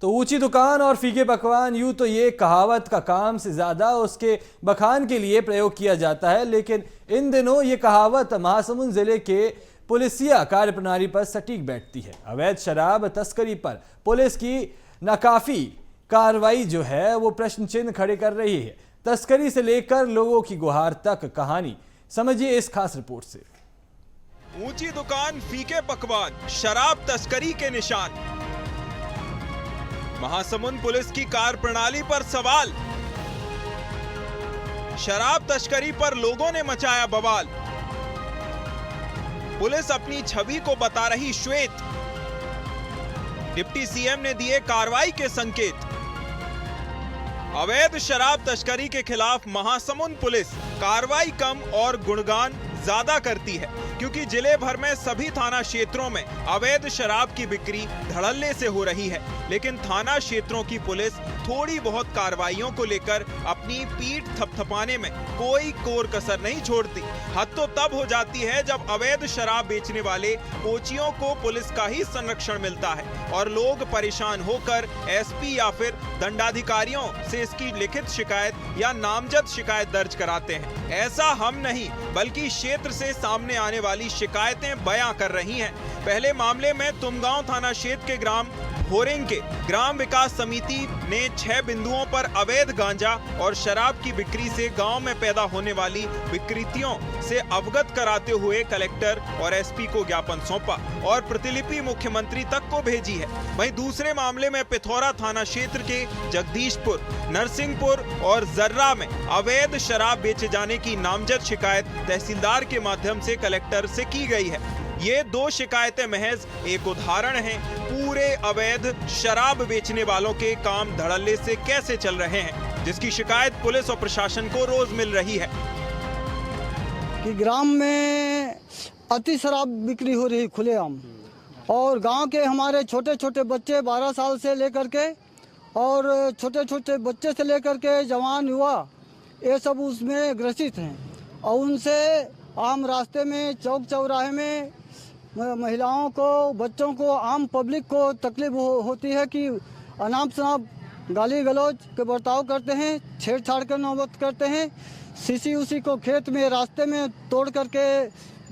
तो ऊंची दुकान और फीके पकवान, यूं तो ये कहावत का काम से ज़्यादा उसके बखान के लिए प्रयोग किया जाता है, लेकिन इन दिनों ये कहावत महासमुंद ज़िले के पुलिसिया कार्यप्रणाली पर सटीक बैठती है। अवैध शराब तस्करी पर पुलिस की नाकाफी कार्रवाई जो है वो प्रश्न चिन्ह खड़े कर रही है। तस्करी से लेकर लोगों की गुहार तक कहानी समझिए इस खास रिपोर्ट से। ऊंची दुकान, फीके पकवान, शराब तस्करी के निशान। महासमुंद पुलिस की कार्यप्रणाली पर सवाल। शराब तस्करी पर लोगों ने मचाया बवाल। पुलिस अपनी छवि को बता रही श्वेत। डिप्टी सीएम ने दिए कार्रवाई के संकेत। अवैध शराब तस्करी के खिलाफ महासमुंद पुलिस कार्रवाई कम और गुणगान ज्यादा करती है, क्योंकि जिले भर में सभी थाना क्षेत्रों में अवैध शराब की बिक्री धड़ल्ले से हो रही है। लेकिन थाना क्षेत्रों की पुलिस थोड़ी बहुत कार्रवाइयों को लेकर अपनी पीठ थपथपाने में कोई कोर कसर नहीं छोड़ती। हद तो तब हो जाती है जब अवैध शराब बेचने वाले कोचियों को पुलिस का ही संरक्षण मिलता है और लोग परेशान होकर एसपी या फिर दंडाधिकारियों से इसकी लिखित शिकायत या नामजद शिकायत दर्ज कराते हैं। ऐसा हम नहीं बल्कि क्षेत्र से सामने आने वाली शिकायतें बयां कर रही हैं। पहले मामले में तुमगांव थाना क्षेत्र के ग्राम भोरेंग के ग्राम विकास समिति ने 6 बिंदुओं पर अवैध गांजा और शराब की बिक्री से गांव में पैदा होने वाली विकृतियों से अवगत कराते हुए कलेक्टर और एसपी को ज्ञापन सौंपा और प्रतिलिपि मुख्यमंत्री तक को भेजी है। वहीं दूसरे मामले में पिथौरा थाना क्षेत्र के जगदीशपुर, नरसिंहपुर और जर्रा में अवैध शराब बेचे जाने की नामजद शिकायत तहसीलदार के माध्यम से कलेक्टर से की गई है। ये 2 शिकायतें महज एक उदाहरण हैं पूरे अवैध शराब बेचने वालों के काम धड़ल्ले से कैसे चल रहे हैं, जिसकी शिकायत पुलिस और प्रशासन को रोज मिल रही है। कि ग्राम में अति शराब बिक्री हो रही खुलेआम, और गांव के हमारे छोटे छोटे बच्चे 12 साल से लेकर के और छोटे छोटे बच्चे से लेकर के जवान युवा ये सब उसमें ग्रसित हैं। और उनसे आम रास्ते में, चौक चौराहे में महिलाओं को, बच्चों को, आम पब्लिक को तकलीफ होती है कि अनाप शनाप गाली गलौज के बर्ताव करते हैं, छेड़छाड़ के नौबत करते हैं, सीसी उसी को खेत में रास्ते में तोड़ करके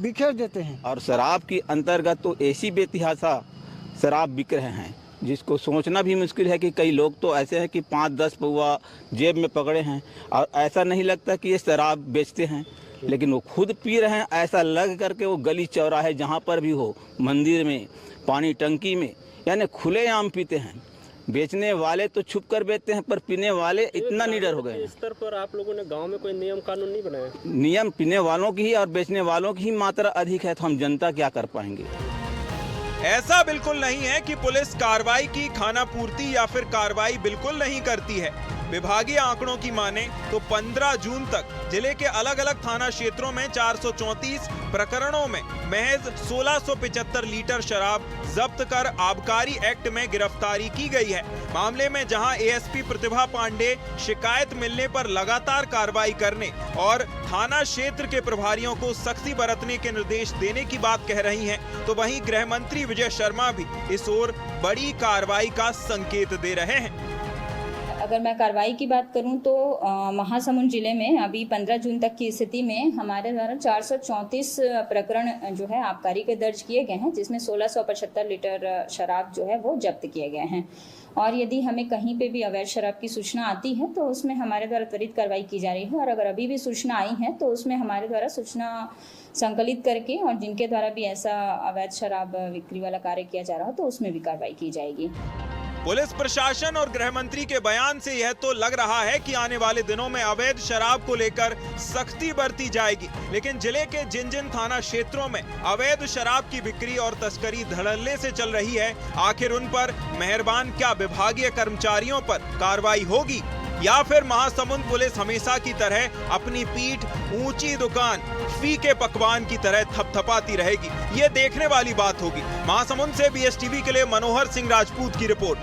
बिखेर देते हैं। और शराब की अंतर्गत तो ऐसी बेतिहासा शराब बिक रहे हैं जिसको सोचना भी मुश्किल है कि कई लोग तो ऐसे हैं कि 5-10 पौवा जेब में पकड़े हैं और ऐसा नहीं लगता कि ये शराब बेचते हैं, लेकिन वो खुद पी रहे हैं। ऐसा लग करके वो गली चौराहे जहाँ पर भी हो, मंदिर में, पानी टंकी में, यानी खुलेआम पीते हैं। बेचने वाले तो छुप कर बेचते हैं, पर पीने वाले इतना निडर हो गए हैं। इस स्तर पर आप लोगों ने गांव में कोई नियम कानून नहीं बनाया? नियम पीने वालों की ही और बेचने वालों की ही मात्रा अधिक है, तो हम जनता क्या कर पाएंगे। ऐसा बिल्कुल नहीं है कि पुलिस कार्रवाई की खाना पूर्ति या फिर कार्रवाई बिल्कुल नहीं करती है। विभागीय आंकड़ों की माने तो 15 जून तक जिले के अलग अलग थाना क्षेत्रों में 434 प्रकरणों में महज 1675 लीटर शराब जब्त कर आबकारी एक्ट में गिरफ्तारी की गई है। मामले में जहां एएसपी प्रतिभा पांडे शिकायत मिलने पर लगातार कार्रवाई करने और थाना क्षेत्र के प्रभारियों को सख्ती बरतने के निर्देश देने की बात कह रही हैं, तो वहीं गृह मंत्री विजय शर्मा भी इस ओर बड़ी कार्रवाई का संकेत दे रहे हैं। अगर मैं कार्रवाई की बात करूं तो महासमुंद जिले में अभी 15 जून तक की स्थिति में हमारे द्वारा 434 प्रकरण जो है आबकारी के दर्ज किए गए हैं, जिसमें 1675 लीटर शराब जो है वो जब्त किए गए हैं। और यदि हमें कहीं पे भी अवैध शराब की सूचना आती है तो उसमें हमारे द्वारा त्वरित कार्रवाई की जा रही है, और अगर अभी भी सूचना आई है तो उसमें हमारे द्वारा सूचना संकलित करके और जिनके द्वारा भी ऐसा अवैध शराब बिक्री वाला कार्य किया जा रहा हो तो उसमें भी कार्रवाई की जाएगी। पुलिस प्रशासन और गृह मंत्री के बयान से यह तो लग रहा है कि आने वाले दिनों में अवैध शराब को लेकर सख्ती बरती जाएगी, लेकिन जिले के जिन जिन थाना क्षेत्रों में अवैध शराब की बिक्री और तस्करी धड़ल्ले से चल रही है, आखिर उन पर मेहरबान क्या विभागीय कर्मचारियों पर कार्रवाई होगी या फिर महासमुंद पुलिस हमेशा की तरह अपनी पीठ ऊंची दुकान, फीके पकवान की तरह थपथपाती रहेगी? ये देखने वाली बात होगी। महासमुंद से बीएसटीवी के लिए मनोहर सिंह राजपूत की रिपोर्ट।